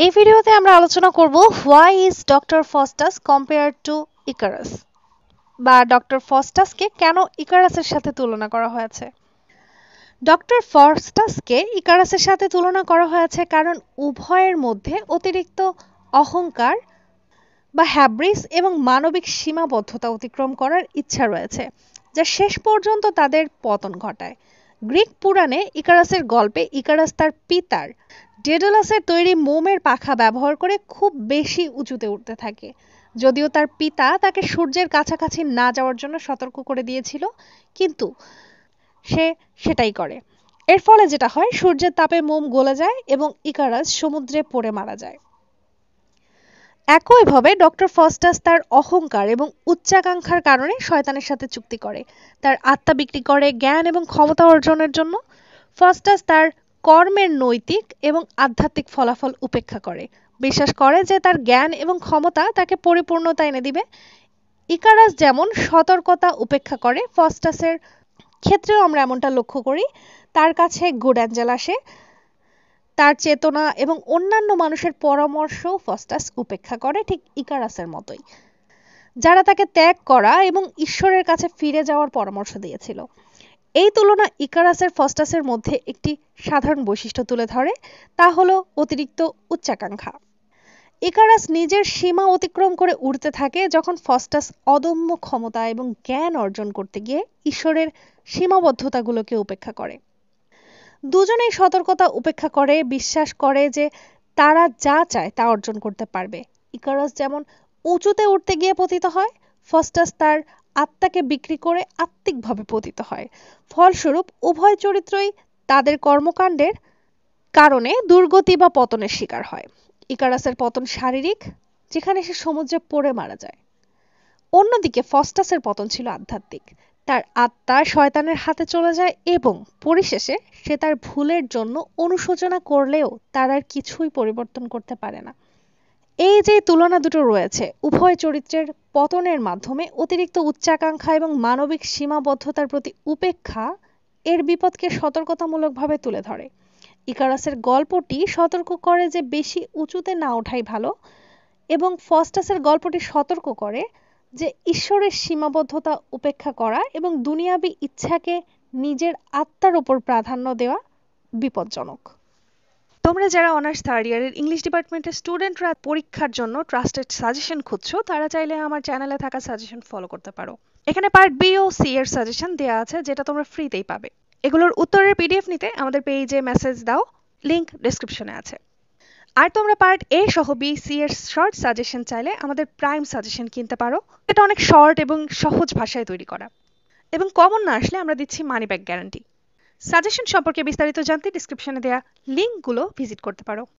এই ভিডিওতে আমরা আলোচনা করব why is doctor Faustus compared to Icarus বা ডক্টর ফস্টাসকে কেন ইকারাসের সাথে তুলনা করা হয়েছে। ডক্টর ফস্টাসকে ইকারাসের সাথে তুলনা করা হয়েছে কারণ উভয়ের মধ্যে অতিরিক্ত অহংকার বা হ্যাব্রিস এবং মানবিক সীমাবদ্ধতা অতিক্রম করার ইচ্ছা রয়েছে, যা শেষ পর্যন্ত তাদের পতন ঘটায়। গ্রিক পুরাণে ইকারাসের গল্পে ইকারাস তার পিতার ডেডালাসের তৈরি মোমের পাখা ব্যবহার করে খুব বেশি উঁচুতে উঠতে থাকে, যদিও তার পিতা তাকে সূর্যের কাছাকাছি না যাওয়ার জন্য সতর্ক করে দিয়েছিল, কিন্তু সে সেটাই করে। এর ফলে যেটা হয়, সূর্যের তাপে মোম গলে যায় এবং ইকারাস সমুদ্রে পড়ে মারা যায়। একইভাবে ডক্টর ফস্টাস তার অহংকার এবং উচ্চাকাঙ্ক্ষার কারণে শয়তানের সাথে চুক্তি করে, তার আত্মা বিক্রি করে জ্ঞান এবং ক্ষমতা অর্জনের জন্য। ফস্টাস তার কর্মের নৈতিক এবং আধ্যাত্মিক ফলাফল উপেক্ষা করে, বিশ্বাস করে যে তার জ্ঞান এবং ক্ষমতা তাকে পরিপূর্ণতা এনে দিবে। ইকারাস যেমন সতর্কতা উপেক্ষা করে, ফস্টাসের ক্ষেত্রেও আমরা এমনটা লক্ষ্য করি। তার কাছে গুড অ্যাঞ্জেল আসে, তার চেতনা এবং অন্যান্য মানুষের পরামর্শ ফস্টাস উপেক্ষা করে, ঠিক ইকারাসের মতোই, যারা তাকে ত্যাগ করা এবং ঈশ্বরের কাছে ফিরে যাওয়ার পরামর্শ দিয়েছিল। এই তুলনা ইকারাসের ফস্টাসের মধ্যে একটি সাধারণ বৈশিষ্ট্য তুলে ধরে, তা হলো অতিরিক্ত উচ্চাকাঙ্ক্ষা। ইকারাস নিজের সীমা অতিক্রম করে উড়তে থাকে, যখন ফস্টাস অদম্য ক্ষমতা এবং জ্ঞান অর্জন করতে গিয়ে ঈশ্বরের সীমাবদ্ধতাগুলোকে উপেক্ষা করে। দুজনেই সতর্কতা উপেক্ষা করে, বিশ্বাস করে যে তারা যা চায় তা অর্জন করতে পারবে। ইকারাস যেমন উঁচুতে উঠতে গিয়ে পতিত হয়, ফস্টাস তার আত্মাকে বিক্রি করে আত্মিকভাবে পতিত হয়। ফলস্বরূপ উভয় চরিত্রই তাদের কর্মকাণ্ডের কারণে দুর্গতি বা পতনের শিকার হয়। ইকারাসের পতন শারীরিক, যেখানে সে সমুদ্রে পড়ে মারা যায়। অন্যদিকে ফস্টাসের পতন ছিল আধ্যাত্মিক, তার আত্মা শয়তানের হাতে চলে যায় এবং পরিশেষে সে তার ভুলের জন্য অনুশোচনা করলেও তার আর কিছুই পরিবর্তন করতে পারে না। এই যে তুলনা দুটো রয়েছে, উভয় চরিত্রের পতনের মাধ্যমে অতিরিক্ত উচ্চাকাঙ্ক্ষা এবং মানবিক সীমাবদ্ধতার প্রতি উপেক্ষা এর বিপদকে সতর্কতামূলকভাবে তুলে ধরে। ইকারাসের গল্পটি সতর্ক করে যে বেশি উঁচুতে না ওঠাই ভালো, এবং ফস্টাসের গল্পটি সতর্ক করে যে ঈশ্বরের সীমাবদ্ধতা উপেক্ষা করা এবং দুনিয়াবি ইচ্ছাকে নিজের আত্মার উপর প্রাধান্য দেওয়া বিপজ্জনক। তোমরা যারা অনার্স থার্ড ইয়ারের ইংলিশ ডিপার্টমেন্টের স্টুডেন্টরা পরীক্ষার জন্য ট্রাস্টেড সাজেশন খুঁজছো, তারা চাইলে আমার চ্যানেলে থাকা সাজেশন ফলো করতে পারো। এখানে পার্ট বি ও সি এর সাজেশন দেওয়া আছে, যেটা তোমরা ফ্রিতেই পাবে। এগুলোর উত্তরের পিডিএফ নিতে আমাদের পেজে মেসেজ দাও, লিংক ডেসক্রিপশনে আছে। আর তোমরা পার্ট এ সহ বি সি এর শর্ট সাজেশন চাইলে আমাদের প্রাইম সাজেশন কিনতে পারো। এটা অনেক শর্ট এবং সহজ ভাষায় তৈরি করা, এবং কমন না আসলে আমরা দিচ্ছি মানি ব্যাক গ্যারান্টি। সাজেশন সম্পর্কে বিস্তারিত জানতে ডিসক্রিপশনে দেওয়া লিঙ্কগুলো ভিজিট করতে পারো।